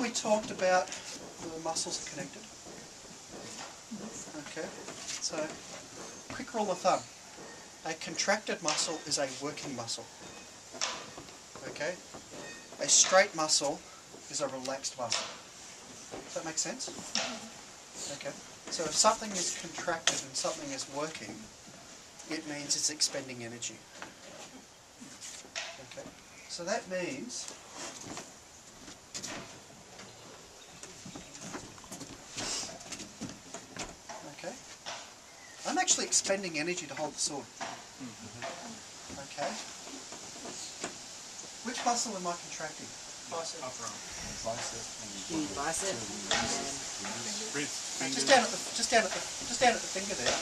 we talked about the muscles are connected? Okay, so quick rule of thumb. A contracted muscle is a working muscle. Okay? A straight muscle is a relaxed muscle. Does that make sense? Okay. So if something is contracted and something is working, it means it's expending energy. Okay. So that means okay. I'm actually expending energy to hold the sword. Okay. Which muscle am I contracting? Bicep. Bicep. Just down at the finger there.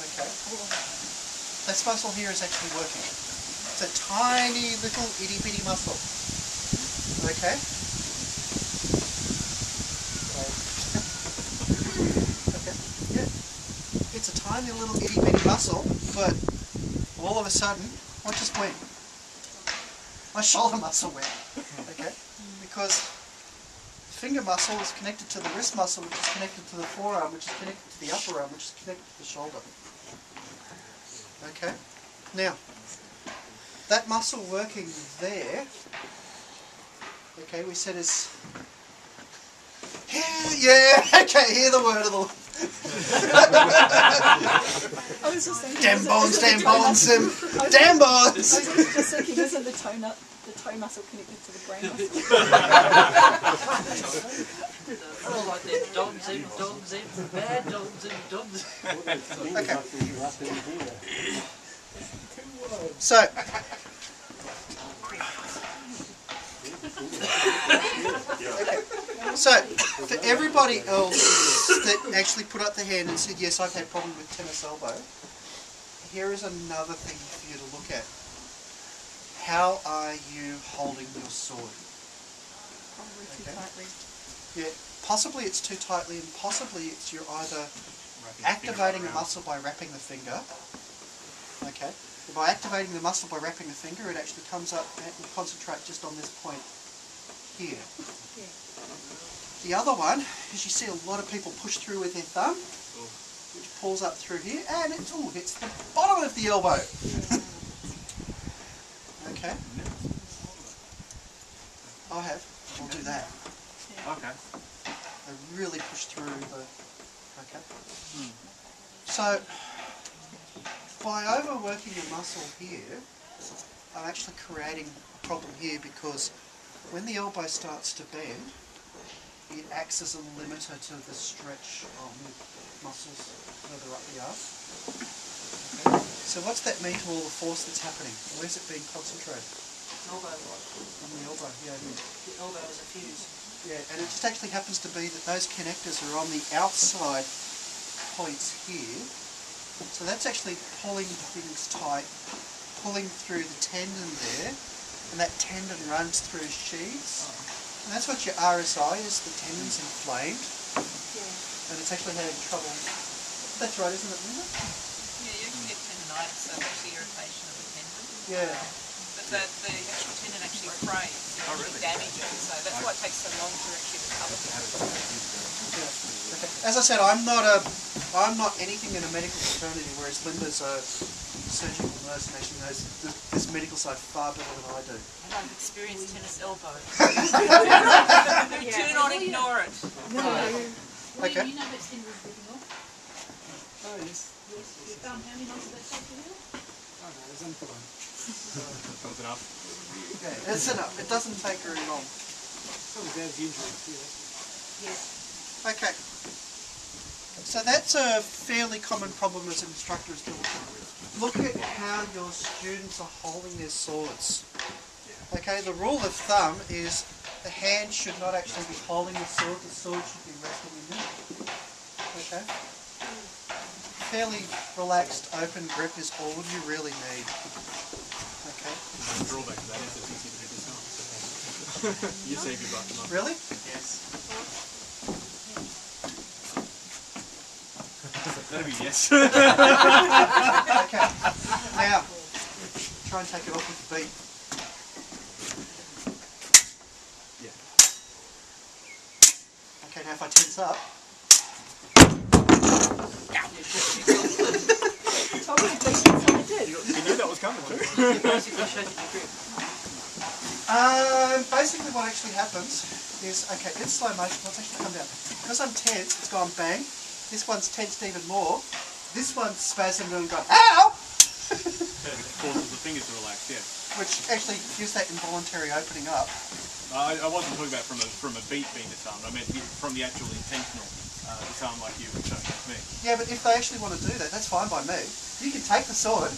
Okay. This muscle here is actually working. It's a tiny little itty bitty muscle. Okay. Okay. Yeah. It's a tiny little itty bitty muscle, but all of a sudden, what just went? My shoulder muscle went. Okay. Because finger muscle is connected to the wrist muscle, which is connected to the forearm, which is connected to the upper arm, which is connected to the shoulder. Okay? Now, that muscle working there, okay, we said is... Yeah, okay, hear the word of the... I was just thinking, damn bones, damn bones, damn bones! I was just thinking, isn't the toe muscle connected to the brain muscle? Oh, like them dogs and bad dogs and dogs. Okay. So, okay. So, for everybody else that actually put up their hand and said, yes, I've had problem with tennis elbow, here is another thing for you to look at. How are you holding your sword? Probably too tightly. Yeah, possibly it's too tightly, and possibly it's you're either activating the muscle by wrapping the finger. Okay. By activating the muscle by wrapping the finger, it actually comes up and will concentrate just on this point here. Yeah. The other one is you see a lot of people push through with their thumb, which pulls up through here, and it hits the bottom of the elbow. Okay. I have. I'll do that. Okay. I really push through the... Okay. So, by overworking the muscle here, I'm actually creating a problem here because when the elbow starts to bend, it acts as a limiter to the stretch of the muscles further up the arm. Okay. So what's that mean to all the force that's happening? Where's it being concentrated? Elbow. On the elbow, yeah. The elbow is a fuse. Yeah, and it just actually happens to be that those connectors are on the outside points here. So that's actually pulling things tight, pulling through the tendon there, and that tendon runs through sheaths. And that's what your RSI is, the tendon's inflamed. Yeah. And it's actually having trouble. That's right, isn't it, Linda? Yeah, you can get tendonitis, so that's the irritation of the tendon. Yeah. But the actual tendon actually frays, it really damages, so that's why it takes so long to actually recover from it. Yeah. Okay. As I said, I'm not anything in a medical fraternity, whereas Linda's a surgical nurse and actually knows this medical side far better than I do. And I've experienced tennis elbows. Do not ignore it. Okay. You know that skin was ripping off? Oh, yes. How many months did that take to heal? Oh, no, there's only one. That's enough. Yeah, it's enough. It doesn't take very long. It's not as bad as the injury, too. Yes. Okay. So that's a fairly common problem as an instructor is to look at how your students are holding their swords. Okay, the rule of thumb is the hand should not actually be holding the sword should be resting in it. Okay? Fairly relaxed, open grip is all you really need. Okay? The drawback to that is it's easy to hit yourself. You save your butt. Mark. Really? Yes. That'd be yes. Okay. Now, try and take it off with the beat. Yeah. Basically shaking your grip. Basically what actually happens is, okay, in slow motion, let's actually come down. Because I'm tense, it's gone bang. This one's tensed even more. This one's spasmed and gone, ow! Which causes the fingers to relax, yeah. Which actually gives that involuntary opening up. I wasn't talking about from a beat being disarmed. I meant from the actual intentional disarm like you were showing with me. Yeah, but if they actually want to do that, that's fine by me. You can take the sword.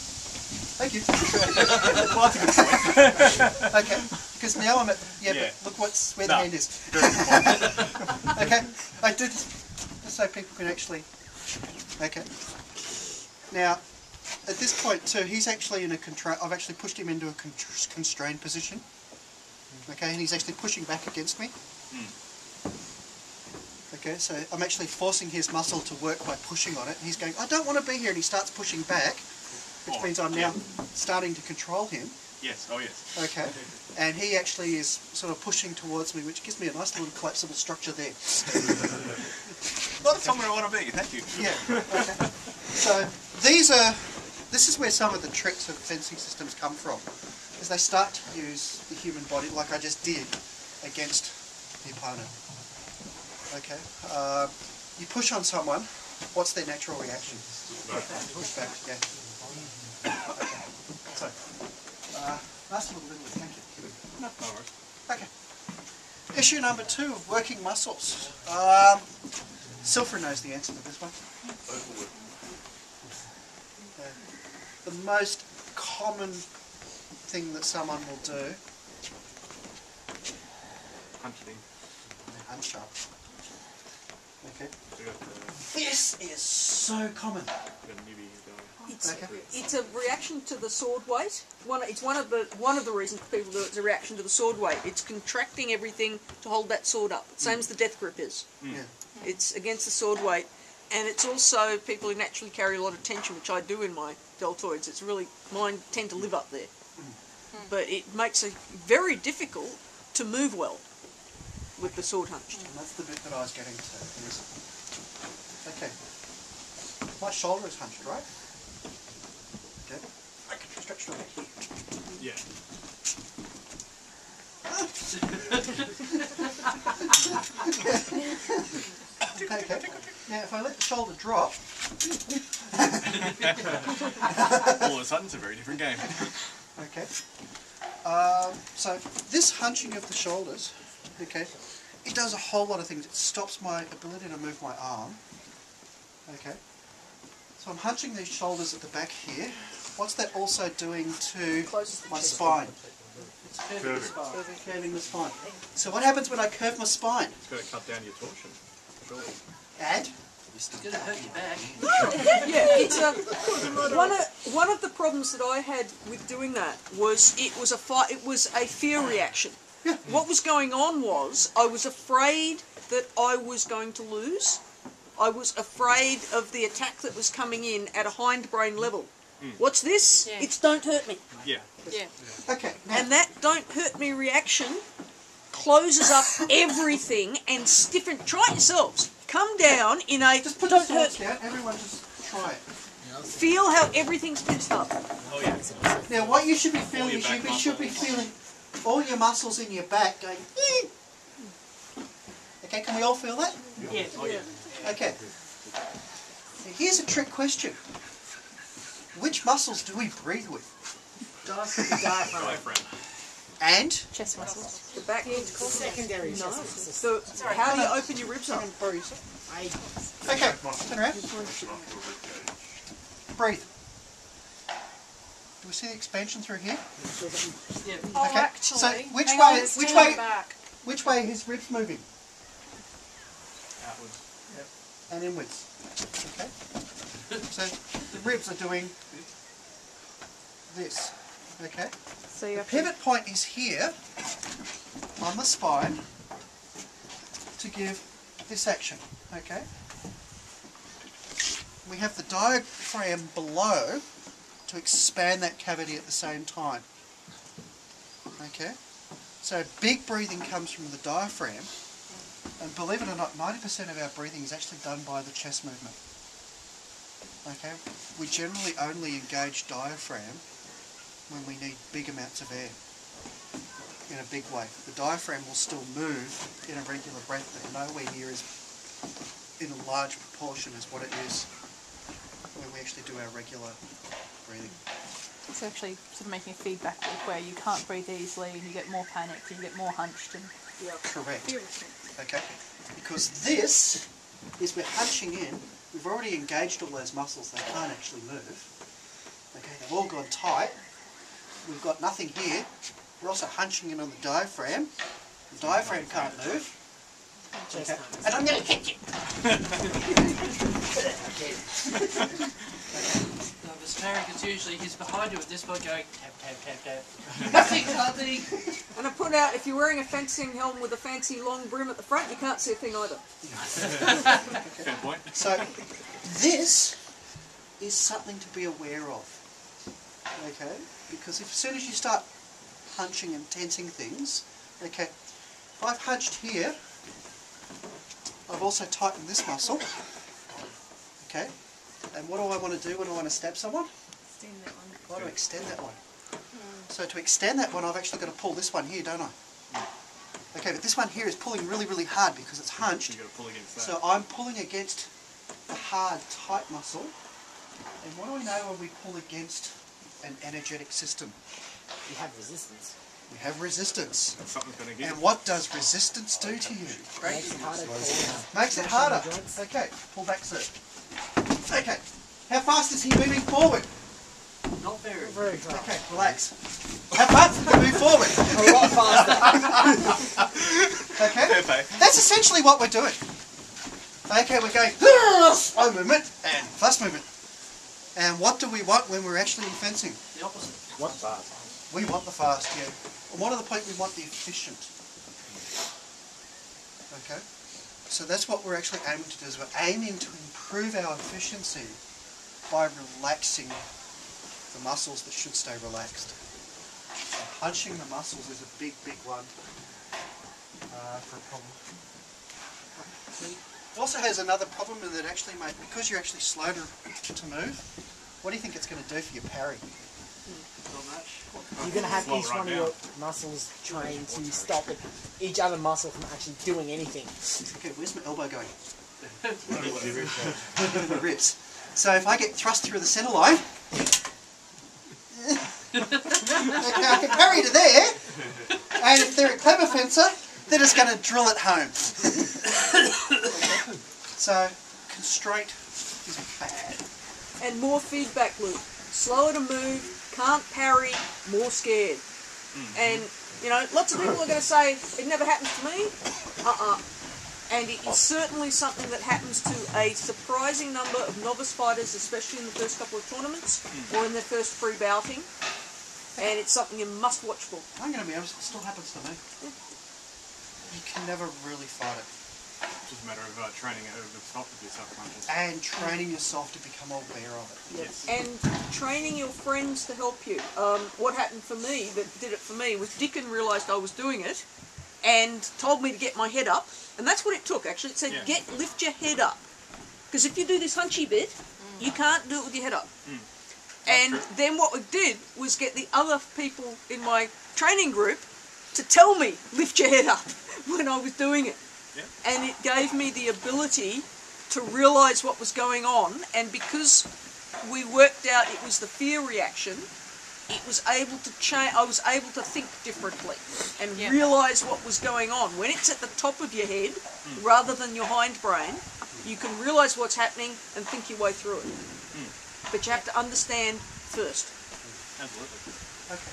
Thank you. Well, that's a good point. Okay, because now I'm at the, but look what's where the hand is. Very good point. Okay, I did just so people can actually. Okay. Now, at this point too, he's actually in a I've actually pushed him into a constrained position. Okay, and he's actually pushing back against me. Okay, so I'm actually forcing his muscle to work by pushing on it. And he's going, I don't want to be here, and he starts pushing back, which means I'm now starting to control him. Yes, oh yes. Okay, and he actually is sort of pushing towards me, which gives me a nice little collapsible structure there. Not somewhere I want to be, thank you. Yeah, okay. So this is where some of the tricks of fencing systems come from, is they start to use the human body, like I just did, against the opponent. Okay, you push on someone, what's their natural reaction? Push back, yeah. Okay, so, last little bit, thank you. No worries. Okay. Issue number 2 of working muscles. Silfra knows the answer to this one. The most common thing that someone will do. Hunched in. Hunch up. Okay. We got the This is so common. newbie guy. Okay. It's a reaction to the sword weight. It's one of the reasons people do it. It's a reaction to the sword weight. It's contracting everything to hold that sword up. Same as the death grip is. Yeah. It's against the sword weight, and it's also people who naturally carry a lot of tension, which I do in my deltoids. It's really mine tend to live up there, but it makes it very difficult to move well with the sword hunched. And that's the bit that I was getting to. Okay. My shoulder is hunched, right? Okay. I can stretch right here. Yeah. Okay. Now, if I let the shoulder drop, All of a sudden, it's a very different game. okay. So this hunching of the shoulders, okay, it does a whole lot of things. It stops my ability to move my arm. Okay. So I'm hunching these shoulders at the back here. What's that also doing to my spine? It's curving the spine. Curving the spine. So what happens when I curve my spine? It's got to cut down your torsion. Surely. And? It's going to hurt your back. Yeah, it's one of the problems that I had with doing that was it was a fear reaction. Yeah. What was going on was I was afraid that I was going to lose. I was afraid of the attack that was coming in at a hindbrain level. What's this? Yeah. It's don't hurt me. Yeah. Yeah. Okay. Now, And that don't hurt me reaction closes up everything and stiffen. Try it yourselves. Come down in a just put the don't swords hurt. down. Everyone just try it. Feel how everything's tensed up. Oh yeah. Now what you should be feeling your is back you should be muscles. feeling all your muscles in your back going, "Eh." Okay, can we all feel that? Yeah. Oh yeah. Okay. Now, here's a trick question. Which muscles do we breathe with? Diaphragm. Diaphragm. And? Chest muscles. The back end. Secondary. No. So how do you open your ribs up? Okay, turn around. Breathe. Do we see the expansion through here? Yeah. Oh, Okay, actually. so which hang way- on, it's which turned way- Back. Which way are his ribs moving? Outwards. And inwards. Okay? So the ribs are doing this. Okay? So you The have pivot point is here on the spine to give this action. Okay? We have the diaphragm below to expand that cavity at the same time. Okay? So big breathing comes from the diaphragm, and believe it or not, 90% of our breathing is actually done by the chest movement. Okay? We generally only engage diaphragm when we need big amounts of air in a big way. The diaphragm will still move in a regular breath, but nowhere near as in a large proportion as what it is when we actually do our regular breathing. It's actually sort of making a feedback loop where you can't breathe easily and you get more panicked and you get more hunched. And Correct. Okay. Because this is we're hunching in. We've already engaged all those muscles. They can't actually move. Okay, they've all gone tight. We've got nothing here. We're also hunching in on the diaphragm. The diaphragm can't move. Okay. And I'm going to kick you. This parent is usually he's behind you with this one going tap tap tap tap. Nothing, nothing. And I put out, if you're wearing a fencing helmet with a fancy long brim at the front, you can't see a thing either. Fair point. So this is something to be aware of. Okay? Because as soon as you start hunching and tensing things, okay, if I've hunched here, I've also tightened this muscle. Okay? And what do I want to do when I want to stab someone? Extend that one. I want to extend that one. So to extend that one, I've actually got to pull this one here, don't I? Okay, but this one here is pulling really, really hard because it's hunched. You've got to pull against that. So I'm pulling against the hard, tight muscle. And what do we know when we pull against an energetic system? You have resistance. We have resistance. And something's going to give. And what does resistance do to you? Makes it harder to pull. Makes it harder. Okay, pull back, sir. Okay, how fast is he moving forward? Not very. Very fast. Okay, relax. How fast can you move forward? A lot faster. Okay, Okay. that's essentially what we're doing. Okay, we're going slow movement and fast movement. And what do we want when we're actually in fencing? The opposite. What fast? We want the fast, yeah. And more to the point, we want the efficient. Okay? So that's what we're actually aiming to do, is we're aiming to improve our efficiency by relaxing the muscles that should stay relaxed. So punching the muscles is a big, big one for a problem. It also has another problem in that actually, mate, because you're actually slow to move, what do you think it's going to do for your parry? Not much. You're going to have Slow each right one of down. your muscles trained to stop each other muscle from actually doing anything. Okay, where's my elbow going? The ribs. So if I get thrust through the centre line, okay, I can parry to there, and if they're a clever fencer, they're just going to drill it home. So constraint is bad. And more feedback loop. Slower to move, can't parry, more scared. And, you know, lots of people are going to say, it never happens to me. And it is certainly something that happens to a surprising number of novice fighters, especially in the first couple of tournaments, or in their first free bouting. And it's something you must watch for. I'm going to be honest, it still happens to me. You can never really fight it. It's just a matter of training it over the top of your subconscious. And training yourself to become aware of it. Yes. And training your friends to help you. What happened for me, that did it for me, was Dickon realised I was doing it and told me to get my head up. And that's what it took, actually. It said, lift your head up. Because if you do this hunchy bit, you can't do it with your head up. And then what we did was get the other people in my training group to tell me, lift your head up, when I was doing it. Yeah. And it gave me the ability to realise what was going on, and because we worked out it was the fear reaction, it was able to change. I was able to think differently and realise what was going on. When it's at the top of your head, rather than your hindbrain, you can realise what's happening and think your way through it. But you have to understand first. Absolutely. Okay.